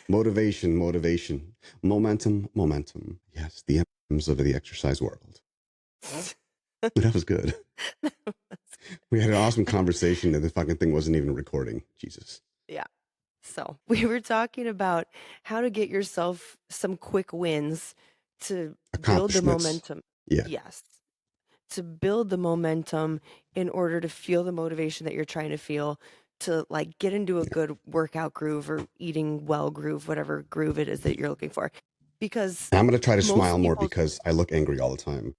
Motivation, motivation, momentum, momentum. Yes, the emblems of the exercise world. That was good. We had an awesome conversation and the fucking thing wasn't even recording. Jesus. Yeah. So we were talking about how to get yourself some quick wins to build the Accomplishments. momentum. Yeah. Yes. To build the momentum in order to feel the motivation that you're trying to feel, to like get into a good workout groove or eating well groove, whatever groove it is that you're looking for. Because I'm going to try to smile most more people's because I look angry all the time.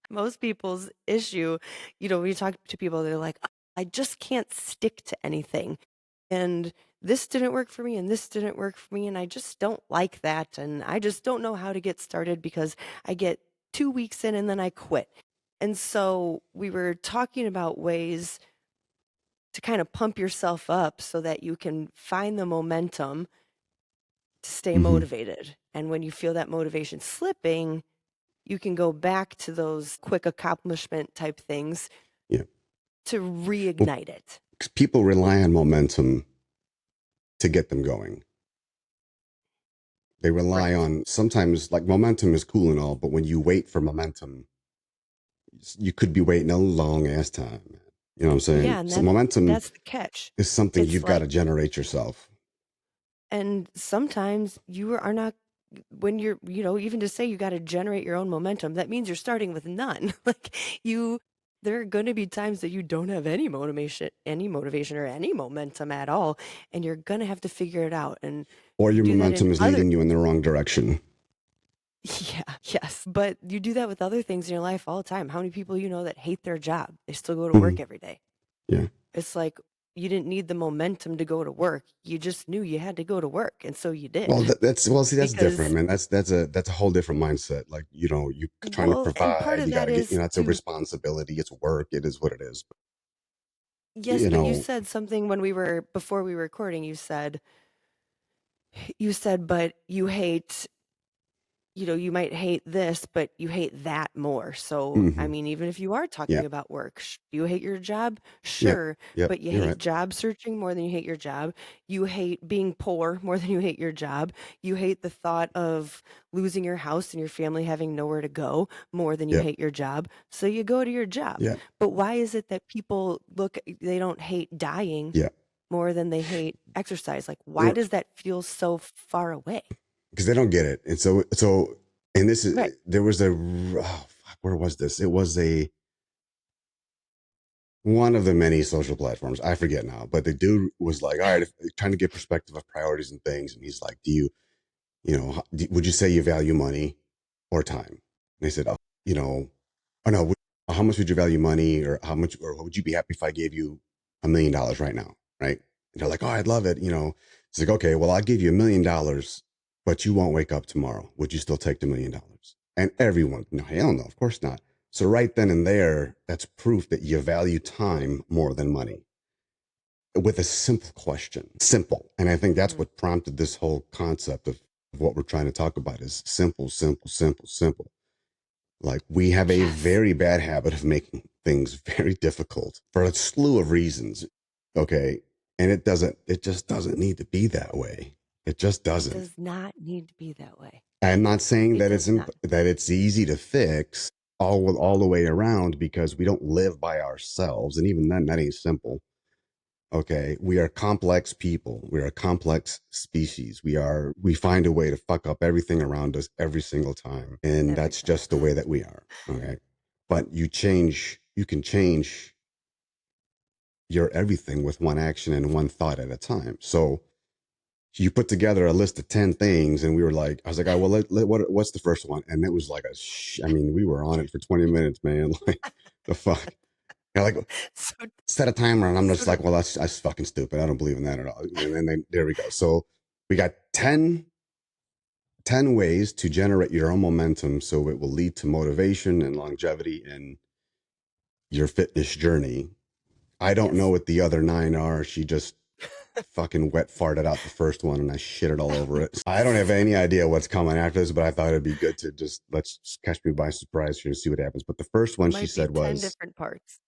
most people's issue, when you talk to people, they're like, I just can't stick to anything. And this didn't work for me, and this didn't work for me, and I just don't like that. And I just don't know how to get started because I get 2 weeks in and then I quit. And so we were talking about ways to kind of pump yourself up so that you can find the momentum to stay Mm-hmm. motivated. And when you feel that motivation slipping, you can go back to those quick accomplishment type things Yeah. to Well, reignite it. 'cause people rely on momentum to get them going. They rely Right. on sometimes like momentum is cool and all, but when you wait for momentum, you could be waiting a long ass time. You know what I'm saying? Yeah, and So that's momentum that's the catch. is something It's you've got to like, generate yourself. and sometimes you are not, when you're, even to say you got to generate your own momentum, that means you're starting with none. Like you, there are going to be times that you don't have any motivation or any momentum at all, and you're going to have to figure it out. And Or you your do that in momentum is other, leading you in the wrong direction. yeah, yes, but you do that with other things in your life all the time. How many people that hate their job? They still go to Mhm. work every day. Yeah. It's like you didn't need the momentum to go to work. You just knew you had to go to work, and so you Well, did. see, that's different, Because, man. That's a whole different mindset. Like, you trying to well, and part provide, of you got that to get, is it's a to, responsibility. It's work. It is what it is. yes, You but you know, said something before we were recording, you said, but you hate, you might hate this, but you hate that more. So, I hmm mean, even if you are yeah, talking about work, do you hate your job? yep, Sure, yep. but you You're hate right. job searching more than you hate your job. You hate being poor more than you hate your job. You hate the thought of losing your house and your family having nowhere to go more than you Yep, hate your job. So you go to your job. yeah, But why is it that they don't hate dying yeah. more than they hate exercise? Like, why You're does that feel so far away? because they don't get it, and and this Right. is there was a oh, fuck, where was this? It was a one of the many social platforms. I forget now, but the dude was like, "All right, trying to get perspective of priorities and things," and he's like, "Do you?" Would you say you value money or time? And they said, oh, oh no, how much would you value money or how much, or would you be happy if I gave you $1 million right now? Right. And they're like, oh, I'd love it. It's like, okay, well, I'll give you $1 million, but you won't wake up tomorrow. Would you still take the $1 million? And everyone, no, hell no, of course not. So right then and there, that's proof that you value time more than money with a simple question. Simple. And I think that's Mhm. what prompted this whole concept of what we're trying to talk about is simple, simple, simple, simple. Like we have a Yes. very bad habit of making things very difficult for a slew of reasons. Okay. And it just doesn't need to be that way. It just It doesn't. does not need to be that way. I'm not saying It that does not. that it's easy to fix all the way around because we don't live by ourselves. And even then, that ain't simple. Okay, we are complex people. We are a complex species. We find a way to fuck up everything around us every single time. And Every that's time. just the way that we are. Okay. But you can change your everything with one action and one thought at a time. So you put together a list of 10 things and I was like, oh, well, what's the first one? And it was like I mean, we were on it for 20 minutes, man. Like the fuck. Yeah, like So set a timer and I'm so just to like, well, that's fucking stupid. I don't believe in that at all. And then there we go. So we got 10 ways to generate your own momentum so it will lead to motivation and longevity in your fitness journey. I don't know yes. what the other 9 are. She just fucking wet farted out the first one and I shit it all over it. I don't have any idea what's coming after this, but I thought it'd be good to let's catch me by surprise here and see what happens. But the first one she Might be said 10 was, different parts.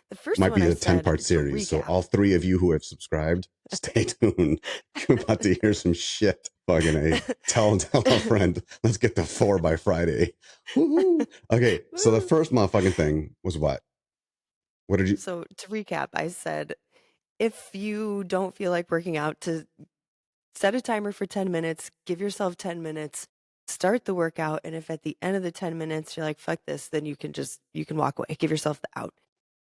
The first Might one be I the said 10-part to series. So recap. all three of you who have subscribed, stay tuned. You're about to hear some shit. Fucking A. Tell a friend. Let's get to 4 by Friday. Woohoo. Okay. So the Woo. first motherfucking thing was what? What did you? So to recap, I said if you don't feel like working out, to set a timer for 10 minutes, give yourself 10 minutes, start the workout, and if at the end of the 10 minutes you're like fuck this, then you can walk away. Give yourself the out.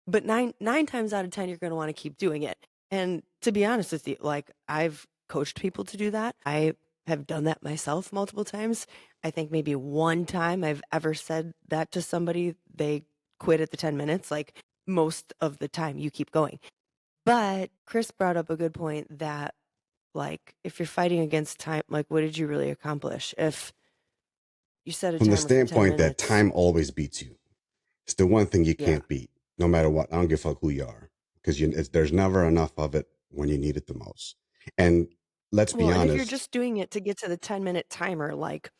But nine times out of 10 you're going to want to keep doing it. And to be honest with you, like I've coached people to do that. I have done that myself multiple times. I think maybe one time I've ever said that to somebody, they quit at the 10 minutes. Like most of the time you keep going. But Chris brought up a good point that like if you're fighting against time, like what did you really accomplish? If you set a From the timer for 10 standpoint that minutes, time always beats you. It's the one thing you yeah. can't beat, no matter what. I don't give a fuck who you are, because there's never enough of it when you need it the most. And let's be Well, and if you're honest. just doing it to get to the 10-minute timer, like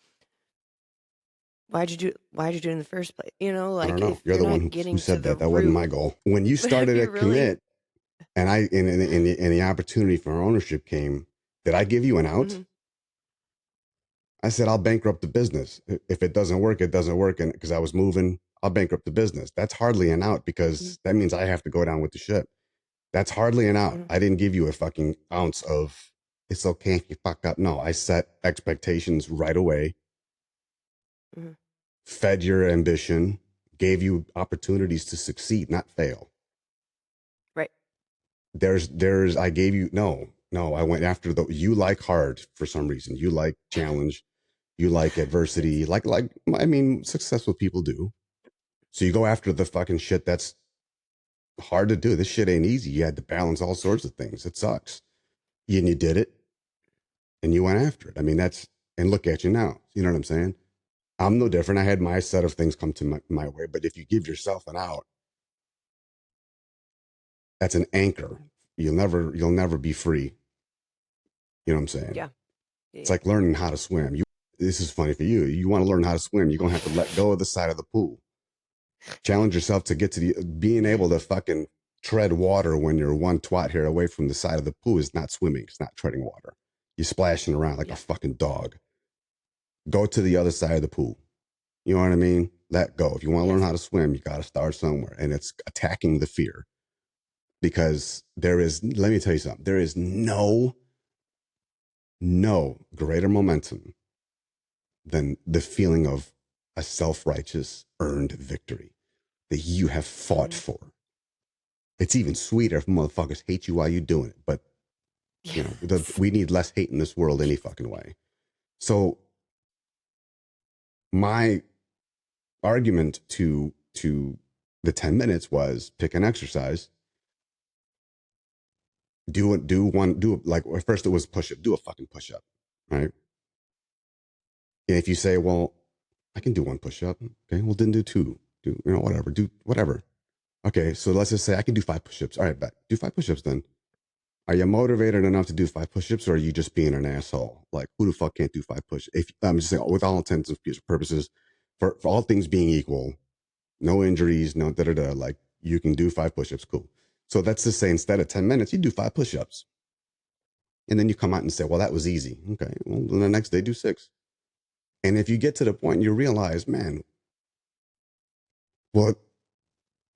why'd you do it in the first place? You know, I don't like know. if You're you're the one not who getting to said the that. That wasn't my root, goal. When you but if started you at really, commit, and the opportunity for ownership came, did I give you an out? mhm, I said I'll bankrupt the business if it doesn't work. It doesn't work, and because I was moving, I'll bankrupt the business. That's hardly an out mhm, because that means I have to go down with the ship. That's hardly an out. mhm, I didn't give you a fucking ounce of it's okay if you fuck up. No, I set expectations right away, mhm, fed your ambition, gave you opportunities to succeed, not fail. right, I gave you, no, I went after you like hard for some reason. You like challenge, you like adversity, it's I mean, successful people do. So you go after the fucking shit that's hard to do. This shit ain't easy. You had to balance all sorts of things. It sucks. And you did it and you went after it. I mean, and look at you now. You know what I'm saying? I'm no different. I had my set of things come to my way, but if you give yourself an out, that's an anchor. You'll never be free. You know what I'm saying? yeah, It's yeah, like learning how to swim. This is funny for you. You want to learn how to swim, you're gonna have to let go of the side of the pool. Challenge yourself to get to being able to fucking tread water when you're one twat here away from the side of the pool is not swimming. It's not treading water. You're splashing around like a yeah, fucking dog. Go to the other side of the pool. You know what I mean? Let go. If you want to learn yes, how to swim, you got to start somewhere. And it's attacking the fear because let me tell you something, there is no greater momentum than the feeling of a self righteous earned victory that you have fought mhm, for. It's even sweeter if motherfuckers hate you while you're doing it. But, yes, we need less hate in this world any fucking way. So, my argument to the 10 minutes was pick an exercise, like at first it was push up, do a fucking push up, right? And if you say, well, I can do one push up, okay, well, then do two, whatever, do whatever. Okay, so let's just say I can do 5 push-ups. All right, bet. Do 5 push-ups then. Are you motivated enough to do 5 push-ups, or are you just being an asshole? Like, who the fuck can't do 5 push? If I'm just saying, with all intents and purposes, for all things being equal, no injuries, no da da da. Like, you can do 5 push-ups, cool. So that's to say, instead of 10 minutes, you do 5 push-ups, and then you come out and say, well, that was easy. Okay, well, then the next day do 6. And if you get to the point you realize, man, well,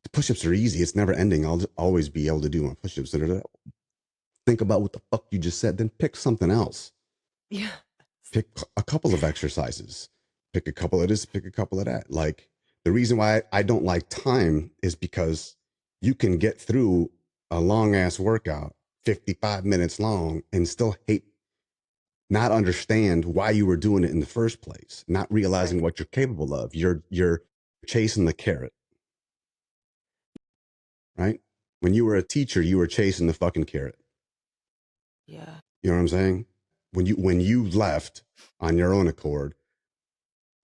the push-ups are easy. It's never ending. I'll always be able to do my push-ups. Da, da, da. Think about what the fuck you just said, then pick something else. yeah, Pick a couple of exercises. Pick a couple of this, pick a couple of that. Like, the reason why I don't like time is because you can get through a long ass workout, 55 minutes long, and still not understand why you were doing it in the first place, not realizing right, what you're capable of. You're chasing the carrot, right? When you were a teacher, you were chasing the fucking carrot. yeah, You know what I'm saying? When you left on your own accord,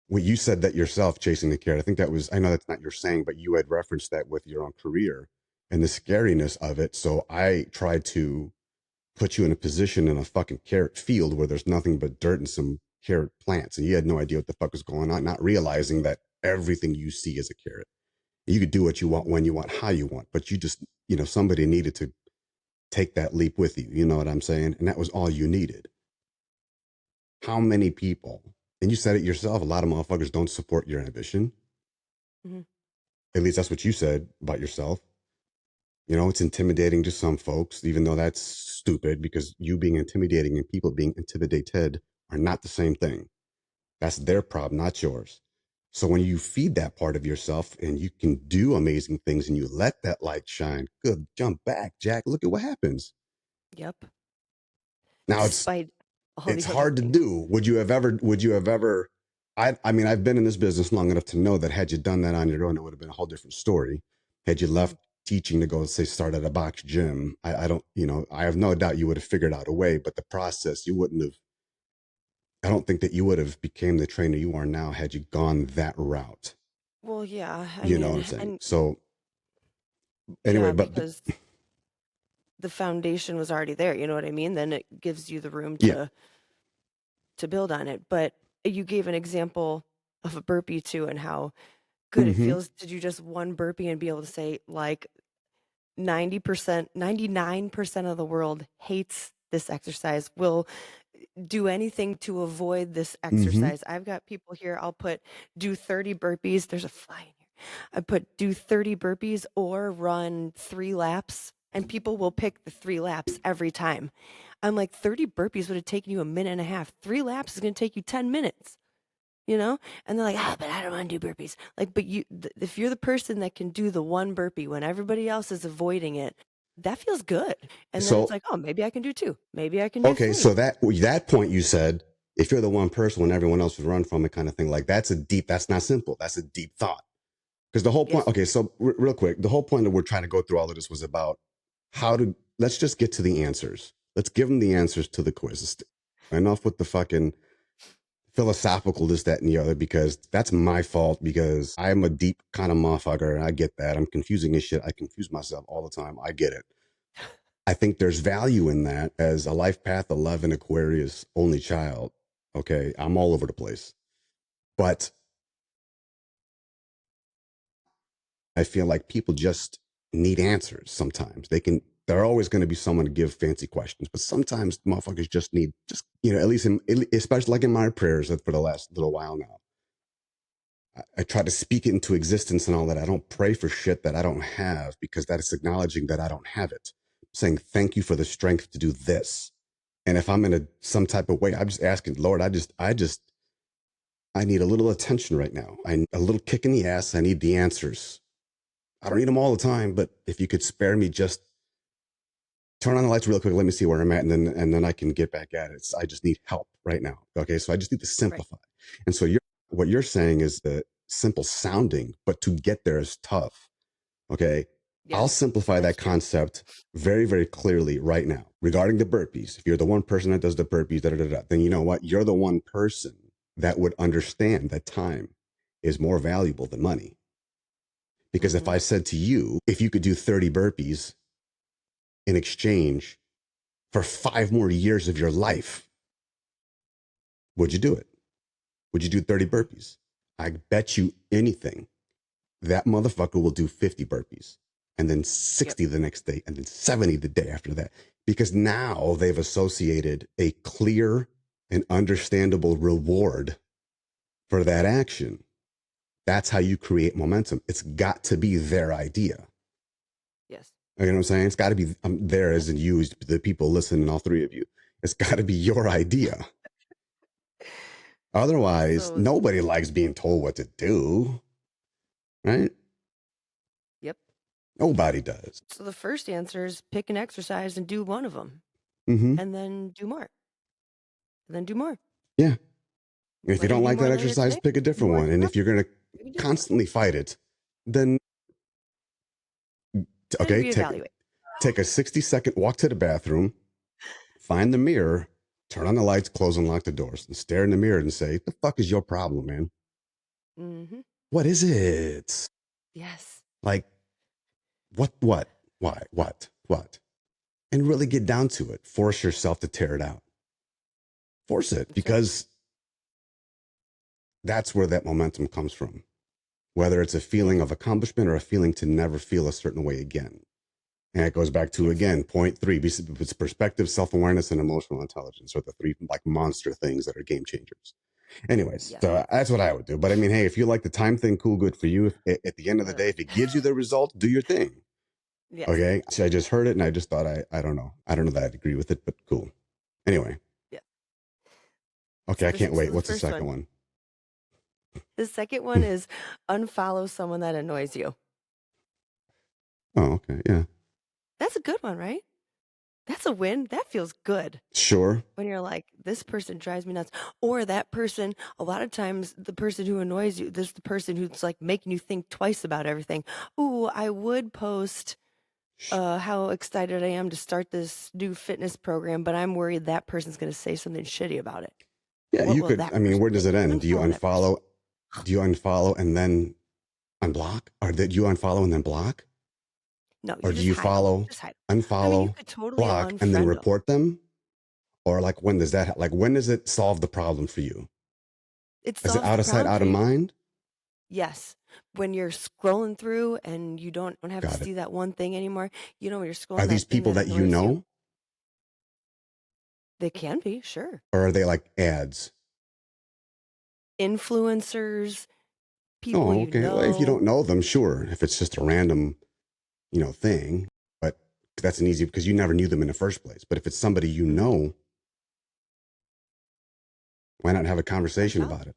well, you said that yourself, chasing the carrot. I know that's not your saying, but you had referenced that with your own career and the scariness of it. So I tried to put you in a position in a fucking carrot field where there's nothing but dirt and some carrot plants. And you had no idea what the fuck was going on, not realizing that everything you see is a carrot. You could do what you want, when you want, how you want, but you just, somebody needed to take that leap with you. You know what I'm saying? And that was all you needed. How many people, and you said it yourself, a lot of motherfuckers don't support your ambition. Mhm. At least that's what you said about yourself. It's intimidating to some folks, even though that's stupid, because you being intimidating and people being intimidated are not the same thing. That's their problem, not yours. So when you feed that part of yourself and you can do amazing things and you let that light shine, good, jump back, Jack. Look at what happens. Yep. Now Despite all it's the other hard to things. do. Would you have ever I mean, I've been in this business long enough to know that had you done that on your own, it would have been a whole different story. Had you left Mhm. teaching to go, say, start at a box gym, I don't, I have no doubt you would have figured out a way, but the process, you wouldn't have, I don't think that you would have became the trainer you are now had you gone that route. Well, yeah, I You know what mean, I'm saying? and So anyway, yeah, but because the foundation was already there, you know what I mean? Then it gives you the room yeah. to build on it. But you gave an example of a burpee too and how good it Hmm. feels to do just one burpee and be able to say like 90%, 99% of the world hates this exercise, will do anything to avoid this Hmm. exercise. I've got people here, I'll put do 30 burpees. There's a fly in here. I put do 30 burpees or run 3 laps, and people will pick the 3 laps every time. I'm like, 30 burpees would have taken you a minute and a half. 3 laps is going to take you 10 minutes, you know? And they're like, but I don't want to do burpees. Like, but if you're the person that can do the one burpee when everybody else is avoiding it, that feels good. And then it's So like, oh, maybe I can do 2. Maybe I can do okay, 3. so that point you said, if you're the one person when everyone else would run from it, kind of thing, like that's not simple. That's a deep thought. Because the whole point, Yes. okay, so real quick, the whole point that we're trying to go through all of this was about let's just get to the answers. Let's give them the answers to the quiz. Enough with the fucking philosophical this, that, and the other, because that's my fault because I'm a deep kind of motherfucker and I get that. I'm confusing as shit. I confuse myself all the time. I get it. I think there's value in that as a life path 11 Aquarius only child. Okay. I'm all over the place, but I feel like people just need answers sometimes. There are always going to be someone to give fancy questions, but sometimes motherfuckers just need, at least especially like in my prayers for the last little while now. I try to speak it into existence and all that. I don't pray for shit that I don't have because that is acknowledging that I don't have it. I'm saying thank you for the strength to do this. And if I'm in some type of way, I'm just asking, Lord, I need a little attention right now. A little kick in the ass. I need the answers. I don't need them all the time, but if you could spare me, just turn on the lights real quick. Let me see where I'm at, and then I can get back at it. I just need help right now. Okay, so I just need to Right. simplify. And so what you're saying is that simple sounding, but to get there is tough. Okay, I'll Yes. simplify That's that true. concept very, very clearly right now regarding the burpees. If you're the one person that does the burpees, then you know what? You're the one person that would understand that time is more valuable than money. Because if Mhm. I said to you, if you could do 30 burpees in exchange for 5 more years of your life, would you do it? Would you do 30 Mhm. burpees? I bet you anything that motherfucker will do 50 burpees and then Yep. 60 the next day and then 70 the day after that. Because now they've associated a clear and understandable reward for that action. That's how you create momentum. It's got to be their idea. Yes. You know what I'm saying? It's got to be there Yep. as in you, the people listening, all three of you. It's got to be your idea. Otherwise, So, nobody likes being told what to do, right? yep. Nobody does. So the first answer is pick an exercise and do one of them, Mm-hmm. and then do more, and then do more. Yeah. And if you Whether you don't do like more that later exercise, today, pick a different more one. And tomorrow, if you're going to maybe different. constantly fight it, then Then okay, reevaluate. take a 60-second walk to the bathroom, find the mirror, turn on the lights, close and lock the doors, and stare in the mirror and say, "The fuck is your problem, man? Mhm. What is it? Yes. Like what? Why? What?" And really get down to it. Force yourself to tear it out. Force it That's it. because that's where that momentum comes from. whether it's a feeling Yes. of accomplishment or a feeling to never feel a certain way again. And it goes back to, Yes. again, point three, it's perspective, self-awareness, and emotional intelligence are the three like monster things that are game changers. Anyways, Yes. so that's what I would do. But I mean, hey, if you like the time thing, cool, good for you. If, at the end of the day, Whatever. if it gives you the result, do your thing. Yes. Okay. So I just heard it and I just thought, I don't know. I don't know that I'd agree with it, but cool. Anyway. Yeah. Okay. So I can't wait. the What's the first second one. one? The second one is unfollow someone that annoys you. Oh, okay. Yeah. That's a good one, right? That's a win. That feels good. Sure. When you're like, this person drives me nuts. Or that person, a lot of times the person who annoys you, this is the person who's like making you think twice about everything. Ooh, I would post how excited I am to start this new fitness program, but I'm worried that person's going to say something shitty about it. Yeah. What You will could, that I mean, person where does think? it end? Unfollow that person. Do you unfollow and then unblock? Or did you unfollow and then block? No, Or you do just you hide them. follow, Just hide 'em. I mean, you unfollow, could totally block, and then unfriend them. report them? Or like when does that, like when does it solve the problem for you? It Is it solves out the of sight, problem out for of you. mind? Yes. When you're scrolling through and you don't have to Got it. see that one thing anymore, when you're Are scrolling these that thing people that that you annoys you, know? they can be, sure. Or are they like ads? Influencers, people Oh, you okay. Well, if you know. don't know them, sure. If it's just a random, thing, but that's an easy because you never knew them in the first place. But if it's somebody you Mhm. know, why not have a conversation Unfollow. about it?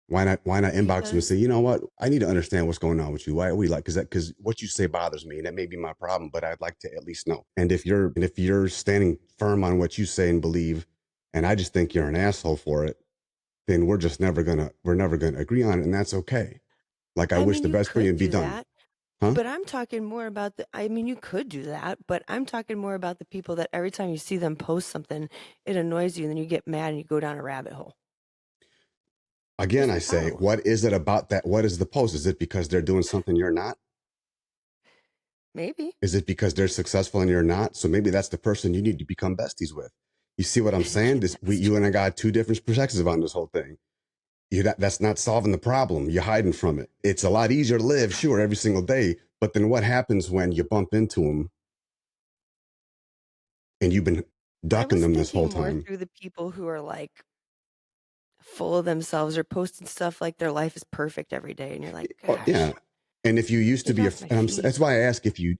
Why not inbox them and Because say, you know what? I need to understand what's going on with you. Why are we like, because what you say bothers me and that may be my problem, but I'd like to at least know. And if you're standing firm on what you say and believe, and I just think you're an asshole for it, then we're never gonna agree on it, and that's okay. Like I I wish mean, the you best for you could and be do done. that, Huh? but I'm talking more about you could do that, but I'm talking more about the people that every time you see them post something, it annoys you and then you get mad and you go down a rabbit hole. Again, Just I say, unfollow them. what is it about that? What is the post? Is it because they're doing something you're not? Maybe. Is it because they're successful and you're not? So maybe that's the person you need to become besties with. You see what I'm saying? That's You true. and I got two different perspectives on this whole thing. That's not solving the problem. You're hiding from it. It's a lot easier to live, sure, every single day. But then what happens when you bump into them and you've been I ducking was them this whole thinking more time? through the people who are like full of themselves or posting stuff like their life is perfect every day and you're like, Oh, yeah. gosh, And if you used to get be off my and feet. that's why I ask if you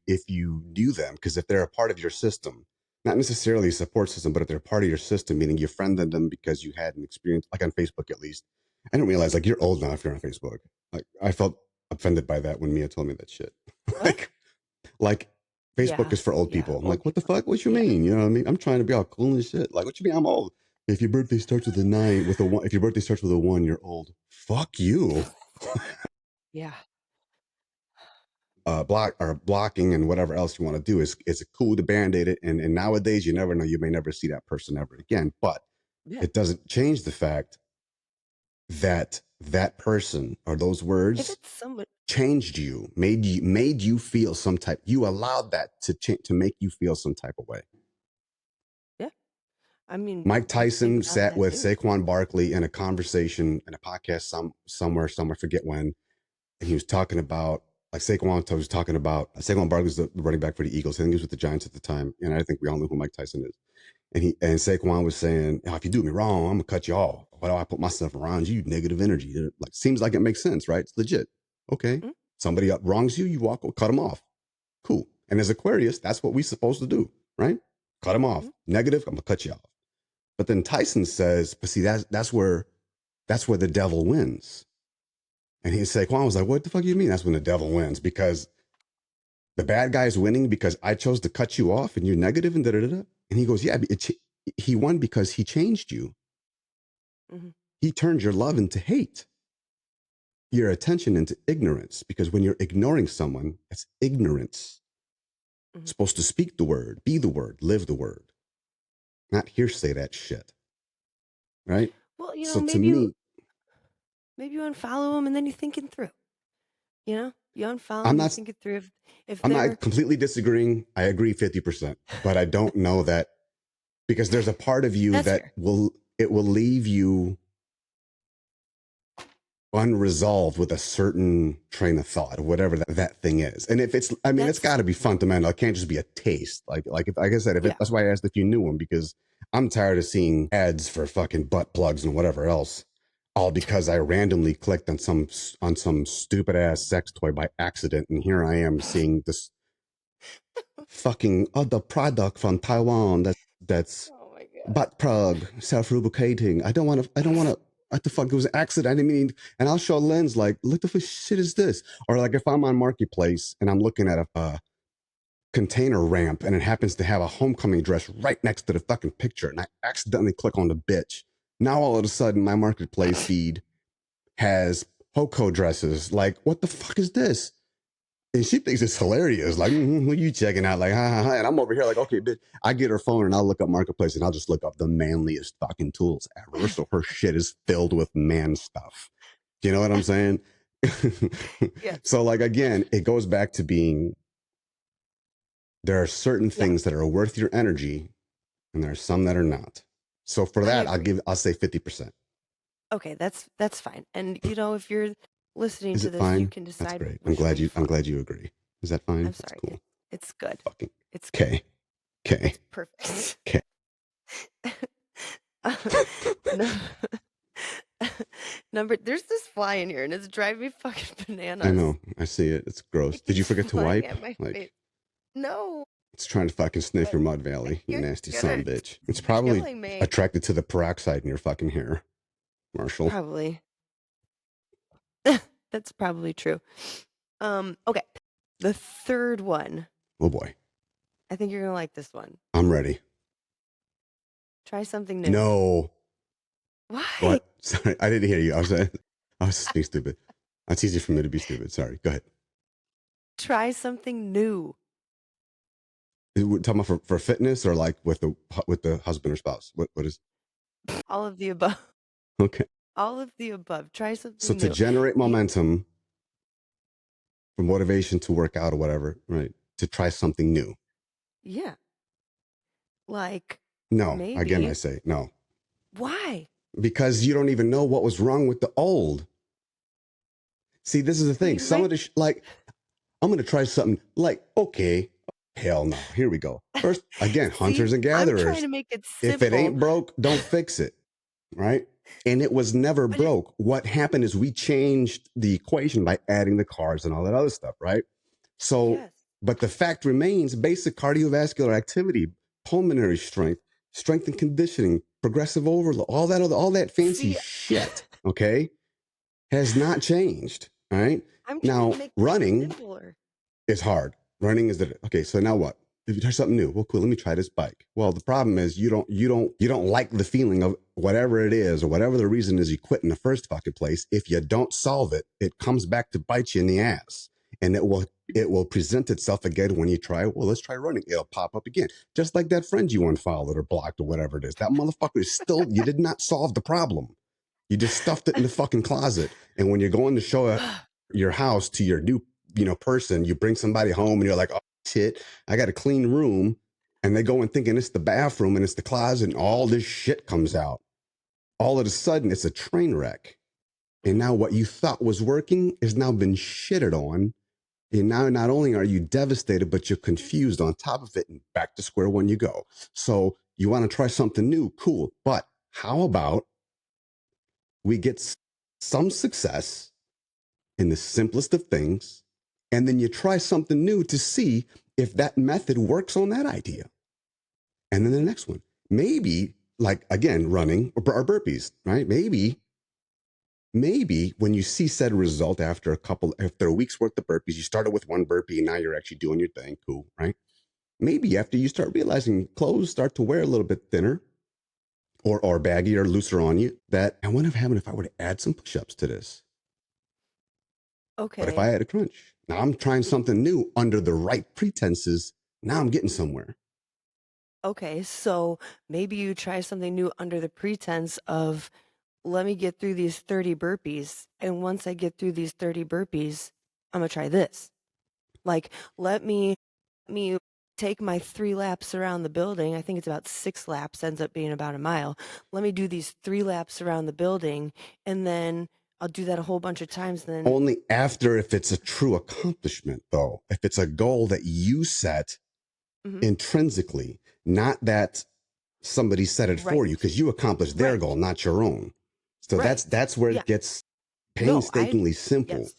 knew them, because if they're a part of your system, not necessarily a support system, but if they're part of your system, meaning you friended them because you had an experience, like on Facebook at least. I didn't realize like you're old now if you're on Facebook. Like I felt offended by that when Mia told me that shit. What? like Facebook Yeah. is for old Yeah. people. I'm Old like, what the people. fuck? What you Yeah. mean? You know what I mean? I'm trying to be all cool and shit. Like, what you mean I'm old? If your birthday starts with a nine, with a one, if your birthday starts with a one, you're old. Fuck you. Yeah. Blocking and whatever else you want to do is cool to band-aid it. And nowadays you never know, you may never see that person ever again. But Yeah. it doesn't change the fact that that person or those If words it's someone, changed you, made you feel some type. You allowed that to make you feel some type of way. yeah. I mean, Mike you think Tyson about sat that with too. Saquon Barkley in a conversation in a podcast somewhere, forget when, and he was talking about like Saquon Barkley's the running back for the Eagles. I think he was with the Giants at the time, and I think we all know who Mike Tyson is. And Saquon was saying, oh, if you do me wrong, I'm gonna cut you off. Why do I put myself around you? Negative energy. Like seems like it makes sense, right? It's legit. Okay, Mm, somebody up wrongs you, you cut them off. Cool. And as Aquarius, that's what we're supposed to do, right? Cut them off. mm, Negative, I'm gonna cut you off. But then Tyson says, but see, that's where the devil wins. And he Saquon was like, what the fuck do you mean? That's when the devil wins because the bad guy is winning because I chose to cut you off and you're negative and da da da. And he goes, yeah, he won because he changed you. mhm, He turned your love into hate, your attention into ignorance. Because when you're ignoring someone, it's ignorance. mhm. Supposed to speak the word, be the word, live the word, not hearsay that shit, right? Well, So to me, maybe you unfollow them and then you're thinking through. You unfollow I'm them, you not think it through. If I'm they're not completely disagreeing. I agree 50%, but I don't know that because there's a part of you that's that fair. will leave you unresolved with a certain train of thought or whatever that thing is. And if it's, I mean, it's That's got to be fundamental. It can't just be a taste. If, like I said, if yeah. that's why I asked if you knew them, because I'm tired of seeing ads for fucking butt plugs and whatever else, all because I randomly clicked on some stupid ass sex toy by accident, and here I am seeing this fucking other product from Taiwan that's Oh my god. butt plug, self lubricating. I don't want to. What the fuck? It was an accident. I didn't mean. And I'll show Lens like, look, the fuck shit is this? Or like if I'm on Marketplace and I'm looking at a container ramp and it happens to have a homecoming dress right next to the fucking picture, and I accidentally click on the bitch. Now all of a sudden, my Marketplace feed has Hoko dresses. Like, what the fuck is this? And she thinks it's hilarious. Like, who you checking out? Like, ha ha ha. And I'm over here like, okay, bitch. I get her phone and I'll look up Marketplace and I'll just look up the manliest fucking tools ever. So her shit is filled with man stuff. Do you know what I'm saying? Yes. So, like, again, it goes back to being there are certain Yeah. things that are worth your energy and there are some that are not. So for I that, agree. I'll say 50%. Okay, that's fine. And you know, if you're listening Is to it this, you fine? can That's decide great. which way you I'm fall. glad you agree. Is that fine? I'm That's sorry. cool. It's good. Fucking It's good. K. K. It's perfect. K. No. There's this fly in here and it's driving me fucking I bananas. know. I see it. It's gross. It Did you keeps forget to flying wipe? at my face. Like, No, it's trying to fucking sniff but your mud I valley, you can't nasty get son it. bitch. It's It's probably killing me. attracted to the peroxide in your fucking hair, Marshall. Probably. That's probably true. Okay. The third one. Oh boy. I think you're gonna like this one. I'm ready. Try something new. No. Why? What? Sorry. I didn't hear you. I was just being stupid. That's easy for me to be stupid. Sorry. Go ahead. Try something new. We're talking about for fitness or like with the husband or spouse? What is All of the above. okay. All of the above. Try So something to new. generate You, momentum for motivation to work out or whatever, right? To try something new. yeah. Like No. Again, I maybe. say no. Why? Because you don't even know what was wrong with the old. See, this is the Well, thing. you Some might of the like, I'm gonna try something like, okay, hell no. Here we go. First, again, see. hunters and I'm trying gatherers. to make it If it simple, ain't broke, don't fix it. Right? And it was never but it. broke. What happened is we changed the equation by adding the carbs and all that other stuff, right? So, Yes. but the fact remains basic cardiovascular activity, pulmonary strength, strength and conditioning, progressive overload, all that fancy See, shit, okay, has not changed. All right. I'm trying to Now, make this running simpler. is hard. Running is the okay. So now what? If you try something new, well, cool. Let me try this bike. Well, the problem is you don't like the feeling of whatever it is or whatever the reason is you quit in the first fucking place. If you don't solve it, it comes back to bite you in the ass, and it will present itself again when you try. Well, let's try running. It'll pop up again, just like that friend you unfollowed or blocked or whatever it is. That motherfucker is still. You did not solve the problem. You just stuffed it in the fucking closet. And when you're going to show your house to your new, person, you bring somebody home and you're like, oh shit, I got a clean room. And they go and thinking it's the bathroom and it's the closet and all this shit comes out. All of a sudden, it's a train wreck. And now what you thought was working has now been shitted on. And now not only are you devastated, but you're confused on top of it and back to square one you go. So you want to try something new, cool. But how about we get some success in the simplest of things, and then you try something new to see if that method works on that idea. And then the next one, maybe like again, running or burpees, right? Maybe when you see said result after a week's worth of burpees, you started with one burpee and now you're actually doing your thing. Cool, right? Maybe after you start realizing clothes start to wear a little bit thinner or baggy or looser on you, that I wonder if I were to add some push-ups to this. But if I Okay. had a crunch, now I'm trying something new under the right pretenses. Now I'm getting somewhere. Okay. So maybe you try something new under the pretense of let me get through these 30 burpees. And once I get through these 30 burpees, I'm gonna try this. Like, let me take my 3 laps around the building. I think it's about 6 laps, ends up being about a mile. Let me do these 3 laps around the building, and then I'll do that a whole bunch of times. Then Only after, if it's a true accomplishment, though. If it's a goal that you set Mhm. intrinsically, not that somebody set it for you, Right. because you accomplished their Right. goal, not your own. So Right. that's where Yeah. it gets No, painstakingly simple. yes.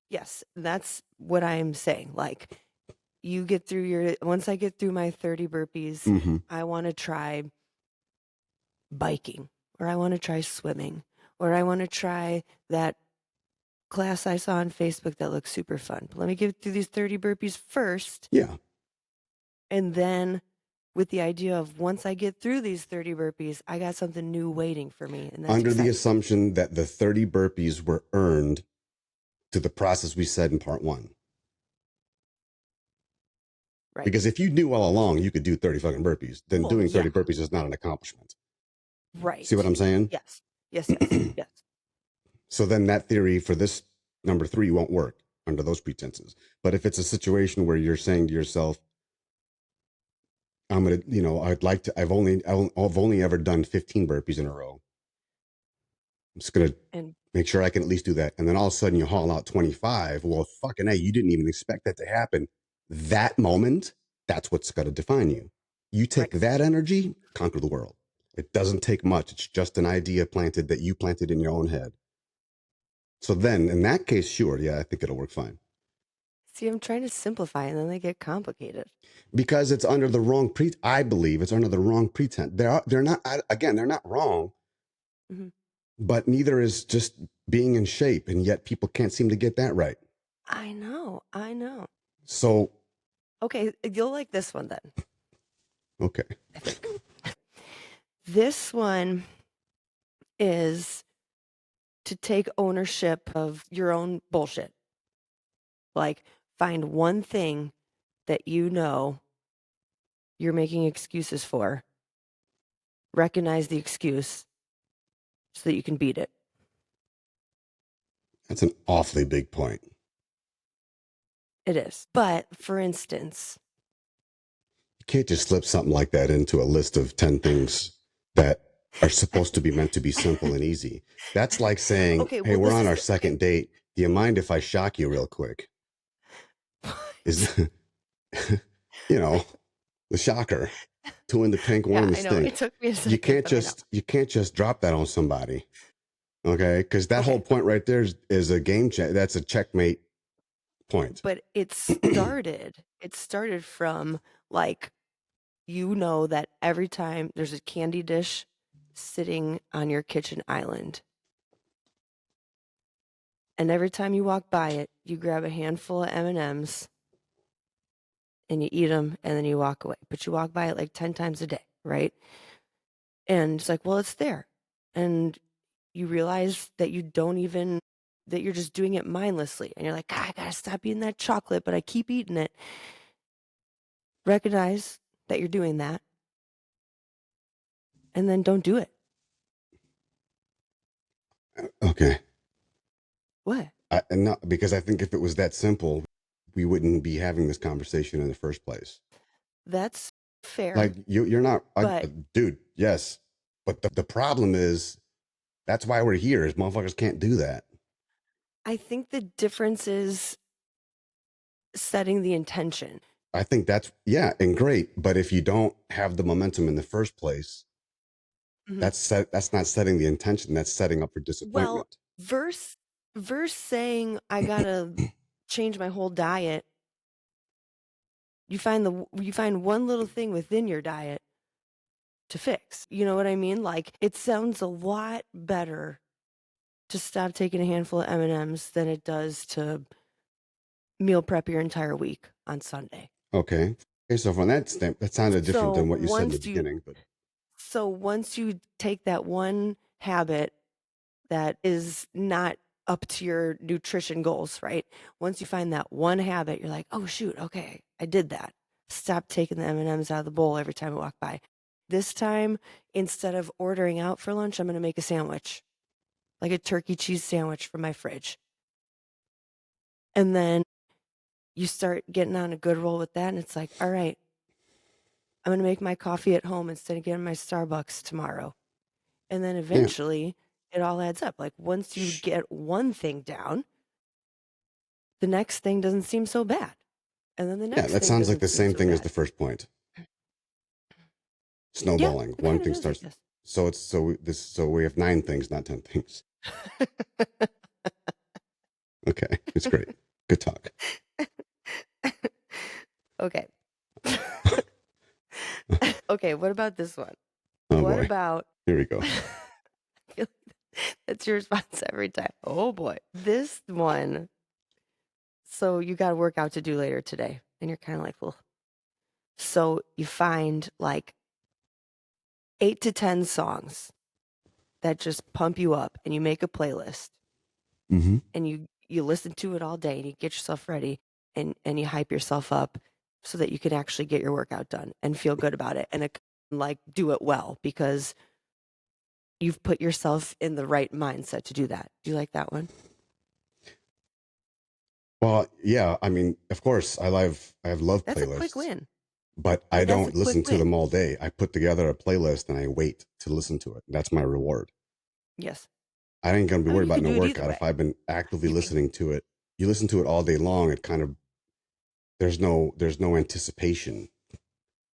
Yes. That's what I'm saying. Like, you get through once I get through my 30 burpees, Mm-hmm. I want to try biking, or I want to try swimming, or I want to try that class I saw on Facebook that looks super fun. But let me get through these 30 burpees first. Yeah. And then with the idea of once I get through these 30 burpees, I got something new waiting for me. And that's Under the exciting. assumption that the 30 burpees were earned to the process we said in part 1. Right. Because if you knew all along you could do 30 fucking burpees, then Well, doing 30 yeah. burpees is not an accomplishment. Right. See what I'm saying? Yes. Yes, yes, yes. So then that theory for this number 3 won't work under those pretenses. But if it's a situation where you're saying to yourself, I'm going to, I'd like to, I've only ever done 15 burpees in a row. I'm just going to And make sure I can at least do that. And then all of a sudden you haul out 25. Well, fucking A, you didn't even expect that to happen. That moment, that's what's got to define you. You take right. that energy, conquer the world. It doesn't take much. It's just an idea planted that you planted in your own head. So then in that case, sure. Yeah, I think it'll work fine. See, I'm trying to simplify and then they get complicated. Because it's under the wrong I believe it's under the wrong pretense. They're not, again, they're not wrong, Mhm. but neither is just being in shape. And yet people can't seem to get that right. I know. I know. So, Okay, you'll like this one then. okay. I think. This one is to take ownership of your own bullshit. Like, find one thing that you know you're making excuses for, recognize the excuse so that you can beat it. That's an awfully big point. It is. But for instance, You can't just slip something like that into a list of 10 things that are supposed to be meant to be simple and easy. That's like saying, okay, hey, well, we're this on is our second date. Do you mind if I shock you real quick? Is, the shocker. 2 in the pink, 1 yeah, in the I know. It stink. took me a You second, can't but I know. just drop that on somebody. Okay? Because that whole Okay, point right there is a game check. That's a checkmate point. but it started from like, that every time there's a candy dish sitting on your kitchen island, and every time you walk by it, you grab a handful of M&Ms and you eat them, and then you walk away. But you walk by it like 10 times a day, right? And it's like, well, it's there. And you realize that that you're just doing it mindlessly. And you're like, God, I gotta stop eating that chocolate, but I keep eating it. Recognize that you're doing that, and then don't do it. Okay. What? Because I think if it was that simple, we wouldn't be having this conversation in the first place. That's fair. Like you're not, But dude. Yes, but the problem is that's why we're here. Is motherfuckers can't do that. I think the difference is setting the intention. I think that's and great. But if you don't have the momentum in the first place, Mhm. that's not setting the intention. That's setting up for Well, disappointment. verse saying I gotta change my whole diet. You find one little thing within your diet to fix. You know what I mean? Like, it sounds a lot better to stop taking a handful of M&Ms than it does to meal prep your entire week on Sunday. Okay. So from that that sounded different So than what you said in the once you beginning. But once you take that one habit that is not up to your nutrition goals, right? Once you find that one habit, you're like, oh shoot, okay, I did that. Stop taking the M&Ms out of the bowl every time I walk by. This time, instead of ordering out for lunch, I'm going to make a sandwich, like a turkey cheese sandwich from my fridge. And then you start getting on a good roll with that, and it's like, all right, I'm going to make my coffee at home instead of getting my Starbucks tomorrow. And then yeah, eventually it all adds up. Like once you Shh. get one thing down, the next thing doesn't seem so bad. And then the Yeah, next that thing sounds like doesn't the seem same so thing as bad. the first point. Yeah, Snowballing. it One kind of thing is like starts. this. So we have 9 things, not 10 things. Okay, it's great. Good talk. Okay. Okay, what about this one? Oh What boy, about here we go. I feel like that's your response every time. Oh boy. This one. So you got work out to do later today. And you're kind of like, well, so you find like 8 to 10 songs that just pump you up and you make a playlist Mm-hmm. and you listen to it all day and you get yourself ready and you hype yourself up so that you can actually get your workout done and feel good about it and like do it well because you've put yourself in the right mindset to do that. Do you like that one? Well, yeah. I mean, of course, I have love That's a quick playlists, win. but I That's a don't quick listen to win. them all day. I put together a playlist and I wait to listen to it. That's my reward. Yes. I ain't gonna be Oh, worried you about could no do it either workout way. if I've been actively You could listening to it. You listen to it all day long. It kind of there's no anticipation.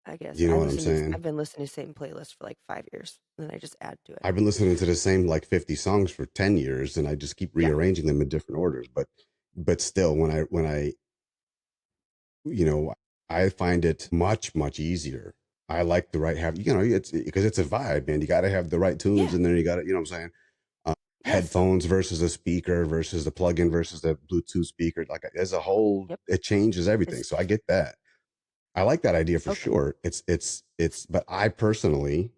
I guess. You know what I'm saying? I've been listening to the same playlist for like 5 years, and then I just add to it. I've been listening to the same like 50 songs for 10 years and I just keep Yeah. rearranging them in different orders. But still, when I, you know, I find it much easier. I like the right have, you know, it's because it's a vibe, man. You got to have the right tunes Yeah. and then you got to, you know what I'm saying? Yes. Headphones versus a speaker versus the plug-in versus the Bluetooth speaker. Like as a whole, Yep. it changes everything. It's So I get that. I like that idea for okay. sure. But I personally,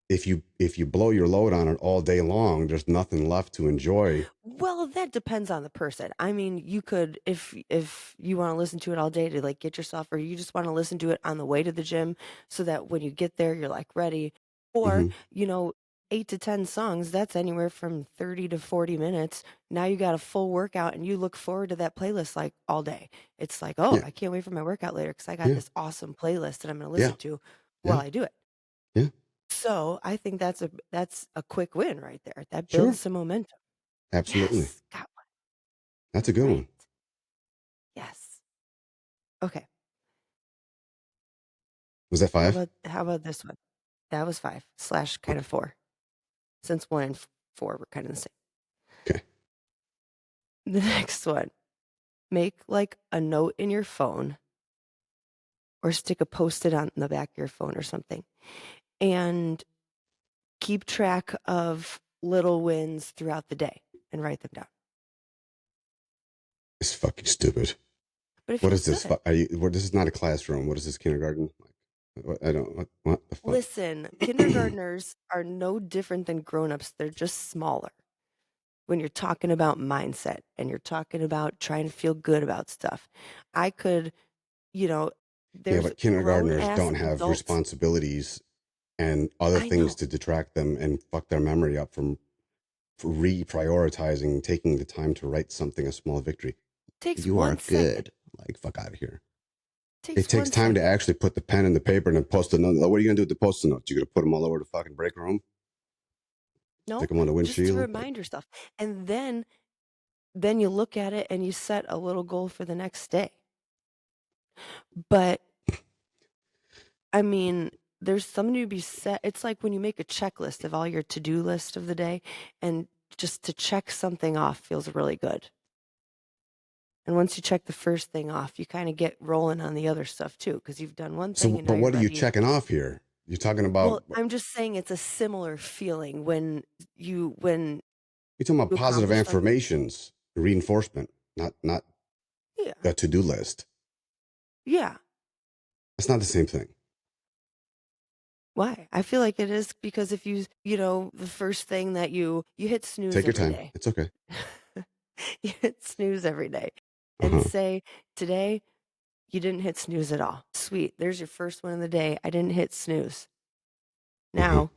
if you blow your load on it all day long, there's nothing left to enjoy. Well, that depends on the person. I mean, you could if you want to listen to it all day to like get yourself, or you just want to listen to it on the way to the gym so that when you get there you're like ready. Or, Hmm. 8 to 10 songs, that's anywhere from 30 to 40 minutes. Now you got a full workout and you look forward to that playlist like all day. It's like, oh, Yeah, I can't wait for my workout later because I got yeah, this awesome playlist that I'm going to yeah, listen to while yeah, I do it. yeah. So I think that's a quick win right there. That Sure, builds some momentum. absolutely. Yes, got one. That's a good Great. one. Yes. Okay. Was that How 5? about how about this one? That was 5 slash kind of 4, since 1 and 4 were kind of the same. Okay. The next one, make like a note in your phone or stick a post-it on the back of your phone or something, and keep track of little wins throughout the day and write them down. It's fucking stupid. But it What feels is this? good. Are you? This is not a classroom. What is this? Kindergarten? I don't. What the fuck? Listen, kindergartners are no different than grown-ups. They're just smaller. When you're talking about mindset and you're talking about trying to feel good about stuff, I could, you know, Yeah, there's but grown kindergartners ass don't have adults. responsibilities and other I things know. to detract them and fuck their memory up from reprioritizing, taking the time to write something a small victory. Takes You are 1 second. good. Like fuck out of here. It Takes takes one time to second. actually put the pen in the paper and then post a note. What are you gonna do with the post-it notes? You're gonna put them all over the fucking break room, stick No, them on the just to windshield. Like, remind yourself. And then you look at it and you set a little goal for the next day. But I mean, there's something to be set. It's like when you make a checklist of all your to-do list of the day, and just to check something off feels really good. And once you check the first thing off, you kind of get rolling on the other stuff too, because you've done one thing so, and now but you're what are you ready. checking off here? You're talking about Well, I'm just saying it's a similar feeling when you're talking about you positive accomplish something. affirmations, reinforcement, not Yeah. a to-do list. Yeah. It's not the same thing. Why? I feel like it is because if the first thing that you hit snooze Take your every time. day. It's okay. You hit snooze every day Uh and huh. say, today you didn't hit snooze at all. Sweet. There's your first one of the day. I didn't hit snooze. Uh huh. Now,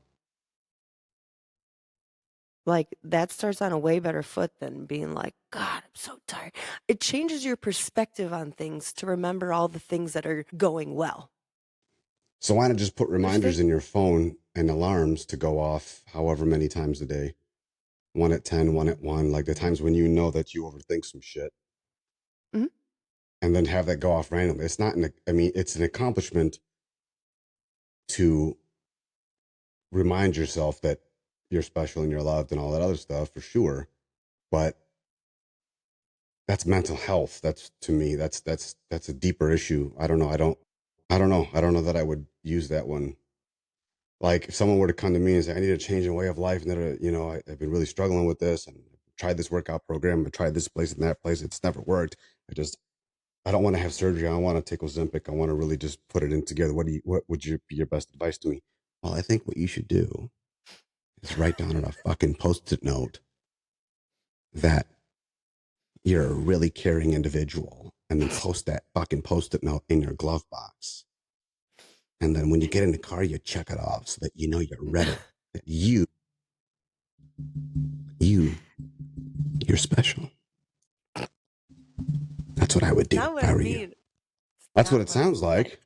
like that starts on a way better foot than being like, God, I'm so tired. It changes your perspective on things to remember all the things that are going well. So why not just put Don't you reminders think? in your phone and alarms to go off however many times a day. One at 10, one at 1, like the times when you know that you overthink some shit. Mhm. And then have that go off randomly. It's not it's an accomplishment to remind yourself that you're special and you're loved and all that other stuff for sure. But that's mental health. That's, to me, that's a deeper issue. I don't know. I don't know. I don't know that I would use that one. Like if someone were to come to me and say, I need a change in way of life, and that, I've been really struggling with this and tried this workout program, I tried this place and that place. It's never worked. I don't want to have surgery. I don't want to take Ozempic. I want to really just put it in together. What would be your best advice to me? Well, I think what you should do is write down on a fucking post-it note that you're a really caring individual, and then post that fucking post-it note in your glove box. And then when you get in the car, you check it off so that you know you're ready. That you're special. That's what I would do Not if what I I were you. mean. It's That's what not it what I sounds mean. like.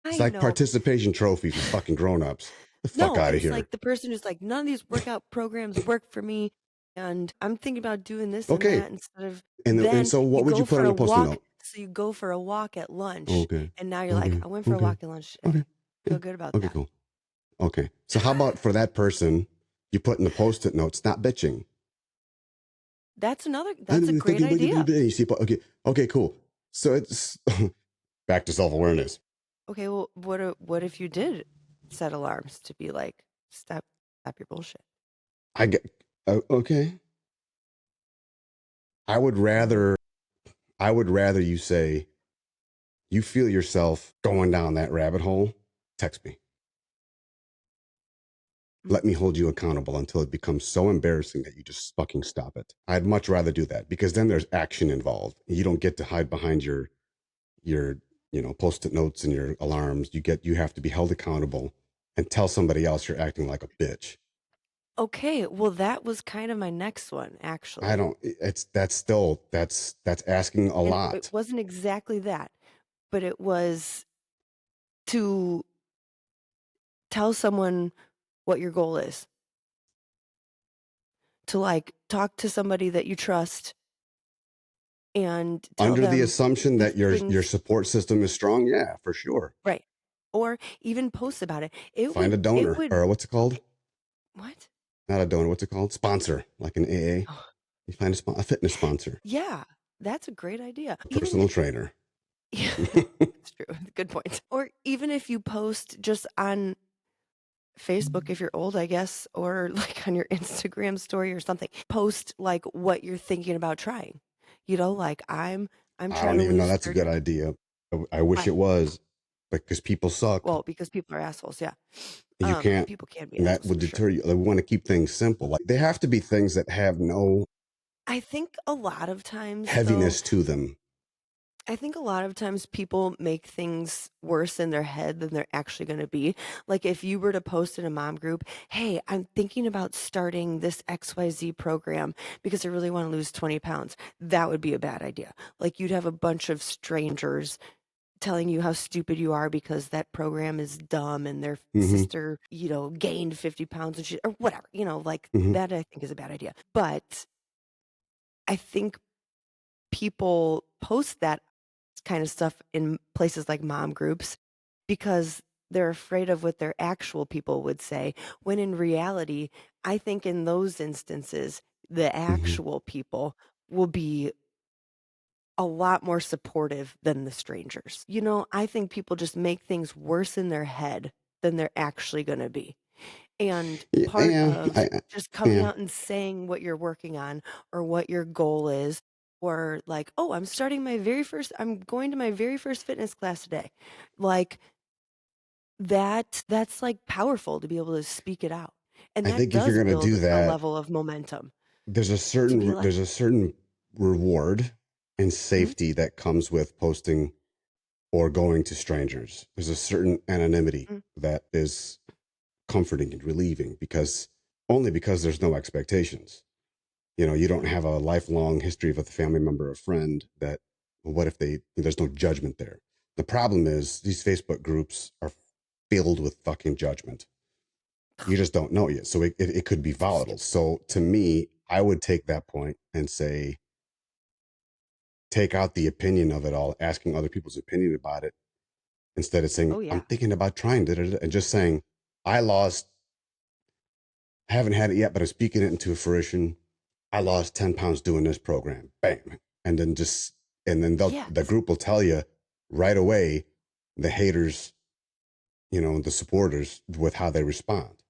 It's I like know. participation trophy for fucking grown-ups. The fuck No, out of it's here. like the person who's like, none of these workout programs work for me, and I'm thinking about doing this and Okay. that instead of. And Then so what you would go you put for on a a post-it walk. note? So you go for a walk at lunch, Okay. and now you're like, I went for a walk at lunch today. Okay. Feel good about Okay, that. cool. Okay. So how about for that person, you put in the post-it note, stop bitching. That's a great idea. You see, okay, cool. So it's back to self-awareness. Okay, well, what if you did set alarms to be like, stop your bullshit? I get okay. I would rather you say you feel yourself going down that rabbit hole, text me. Let me hold you accountable until it becomes so embarrassing that you just fucking stop it. I'd much rather do that because then there's action involved. You don't get to hide behind your post-it notes and your alarms. You have to be held accountable and tell somebody else you're acting like a bitch. Okay, well, that was kind of my next one, actually. I don't. That's asking a lot. It wasn't exactly that, but it was to tell someone what your goal is. To like talk to somebody that you trust and tell Under the them assumption the that your things support system is strong, yeah, for sure. right, or even post about it. Find a donor, or what's it called? What? Not a donor. What's it called? Sponsor, like an AA. Oh, You find a fitness sponsor, yeah, that's a great idea. a personal trainer. Yeah, that's true. Good point. Or even if you post just on Facebook, if you're old, I guess, or like on your Instagram story or something, post like what you're thinking about trying. Like I'm I trying don't to even know lose that's a 30. good idea. I wish it was, because people suck. Well, because people are assholes, yeah. You can't, People can be and that assholes would for deter sure. you. We want to keep things simple. Like they have to be things that have no I think a lot of times, heaviness though, to them. I think a lot of times people make things worse in their head than they're actually going to be. Like if you were to post in a mom group, hey, I'm thinking about starting this XYZ program because I really want to lose 20 pounds. That would be a bad idea. Like you'd have a bunch of strangers telling you how stupid you are because that program is dumb and their sister, gained 50 pounds and or whatever, that I think is a bad idea. But I think people post that kind of stuff in places like mom groups because they're afraid of what their actual people would say, when in reality, I think in those instances, the actual people will be a lot more supportive than the strangers. I think people just make things worse in their head than they're actually going to be. And part of just coming out and saying what you're working on or what your goal is, or like, oh, I'm going to my very first fitness class today. Like that's like powerful to be able to speak it out. And I that think if you're does going to build do a that, level of momentum. there's a Like, certain reward and safety that comes with posting or going to strangers. There's a certain anonymity that is comforting and relieving because there's no expectations. You don't have a lifelong history with a family member or friend that, well, what if there's no judgment there. The problem is these Facebook groups are filled with fucking judgment. You just don't know yet. So it could be volatile. So to me, I would take that point and say, take out the opinion of it all, asking other people's opinion about it, instead of saying, Oh I'm yeah. thinking about trying it, and just saying, I lost, I haven't had it yet, but I'm speaking it into fruition. I lost 10 pounds doing this program. Bam. And then the Yes. group will tell you right away, the haters, the supporters, with how they respond.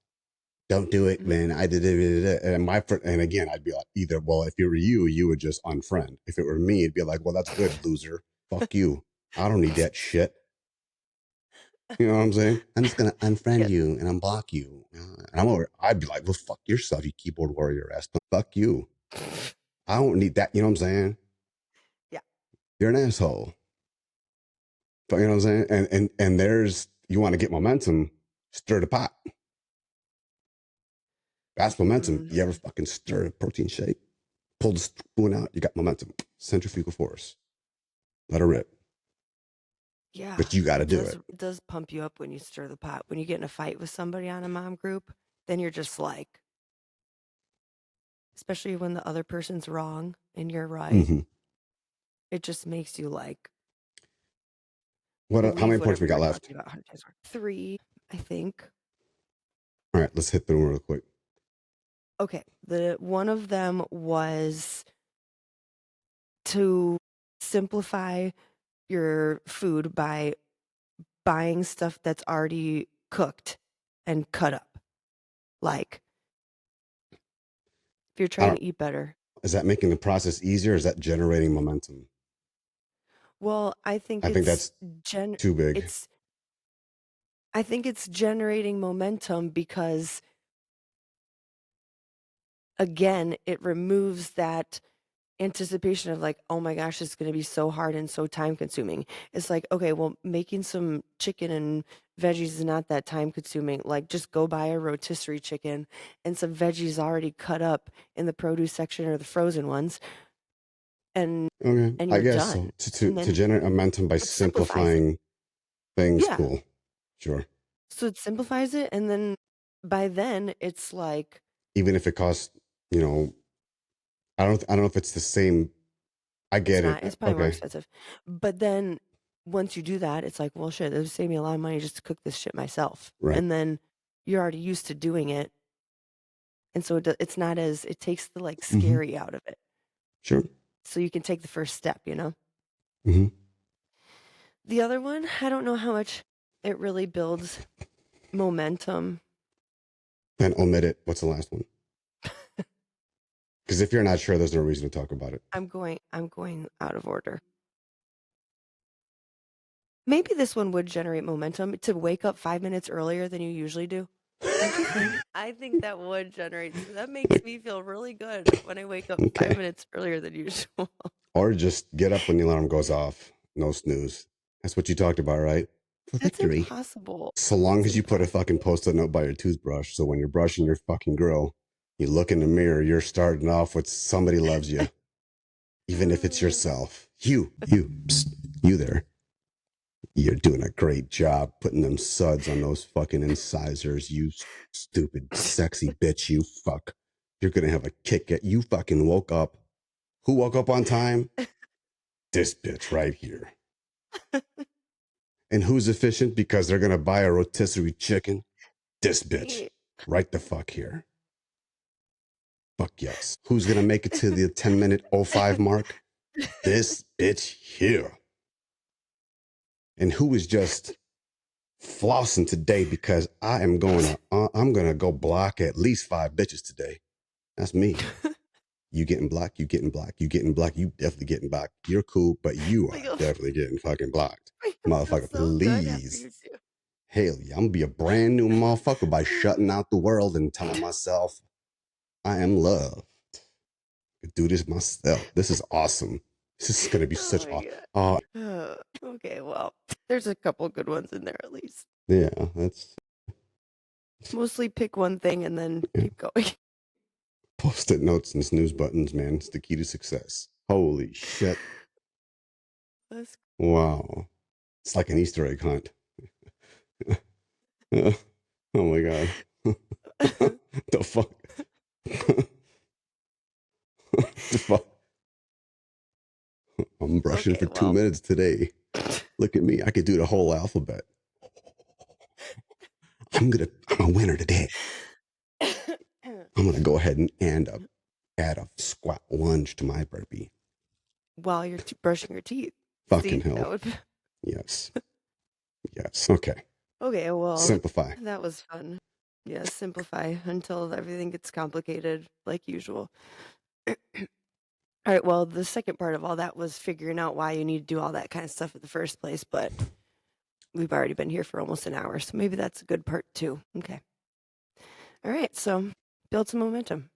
Don't do it, Mhm. man. I did it. And again, I'd be like, either, well, if it were you, you would just unfriend. If it were me, it'd be like, well, that's good, loser. Fuck you. I don't need that shit. You know what I'm saying? I'm just gonna unfriend Yes. you and unblock you. I'd be like, well, fuck yourself, you keyboard warrior ass. Fuck you. I don't need that. You know what I'm saying? Yeah. You're an asshole. But you know what I'm saying? And there's, you want to get momentum, stir the pot. That's momentum. Mm, You ever fucking stir a protein shake? Pull the spoon out, you got momentum. Centrifugal force. Let her rip. yeah. But you got to It do does it. it does pump you up when you stir the pot. When you get in a fight with somebody on a mom group, then you're just like, especially when the other person's wrong and you're right, Mm-hmm. it just makes you like How believe many points whatever we you got were left? talking about 100 times more. 3, I think. All right, let's hit through them real quick. Okay, the one of them was to simplify your food by buying stuff that's already cooked and cut up. Like, if you're I trying don't, to eat better. is that making the process easier? Or is that generating momentum? Well, I think I think that's too big. it's I think it's generating momentum because again, it removes that anticipation of like, oh my gosh, it's going to be so hard and so time consuming. It's like, okay, well, making some chicken and veggies is not that time consuming. Like, just go buy a rotisserie chicken and some veggies already cut up in the produce section or the frozen ones, and Okay, I you're guess done. so. To And to then generate momentum by it simplifies it. simplifying things, Yeah. cool, sure. So it simplifies it, and then by then it's like Even if it costs, you know, I don't know if it's the same. I it's get not. it. It's probably more Okay, expensive. But then once you do that, it's like, well, shit, it'll save me a lot of money just to cook this shit myself. right, And then you're already used to doing it, and so it's not as it takes the like mm-hmm. scary out of it. Sure. So you can take the first step, you know? Mm-hmm. The other one, I don't know how much it really builds momentum. Then omit it. What's the last one? Because if you're not sure, there's no reason to talk about it. I'm going out of order. Maybe this one would generate momentum to wake up 5 minutes earlier than you usually do. Don't you think? I think that would generate that makes me feel really good when I wake up 5 Okay. minutes earlier than usual. Or just get up when the alarm goes off. No snooze. That's what you talked about, right? For That's victory. impossible. So long That's as you put a fucking impossible. post-it note by your toothbrush, so when you're brushing your fucking grill, you look in the mirror, you're starting off with somebody loves you, even if it's yourself. Psst, you there. You're doing a great job putting them suds on those fucking incisors, you stupid, sexy bitch, you fuck. You're gonna have a kick at you fucking woke up. Who woke up on time? This bitch right here. And who's efficient because they're gonna buy a rotisserie chicken? This bitch. Right the fuck here. Fuck yes. Who's gonna make it to the 10-minute 05 mark? This bitch here. And who is just flossing today because I'm gonna go block at least 5 bitches today. That's me. You getting blocked, you getting blocked, you getting blocked, you definitely getting blocked. You're cool, but you are You'll definitely getting fucking blocked. feel Motherfucker, so good after you please. do. Hell yeah, I'm gonna be a brand new motherfucker by shutting out the world and telling myself I am loved. I do this myself. This is awesome. This is gonna be Oh such my okay, well, there's a couple good ones in there at least. yeah, that's Mostly pick one thing and then yeah. keep going. Post-it notes and snooze buttons, man. It's the key to success. Holy shit. That's Wow. It's like an Easter egg hunt. Oh my god. brushing Okay, for 2 well. minutes today. Look at me. I could do the whole alphabet. I'm a winner today. I'm gonna go ahead and add a squat lunge to my burpee. While you're brushing your teeth. Fucking See, that hell. would be... Yes. Yes. Okay. Okay, well, Simplify. that was fun. Yeah, simplify until everything gets complicated, like usual. All right, well, the second part of all that was figuring out why you need to do all that kind of stuff in the first place, but we've already been here for almost an hour, so maybe that's a good part too. Okay. All right, so build some momentum.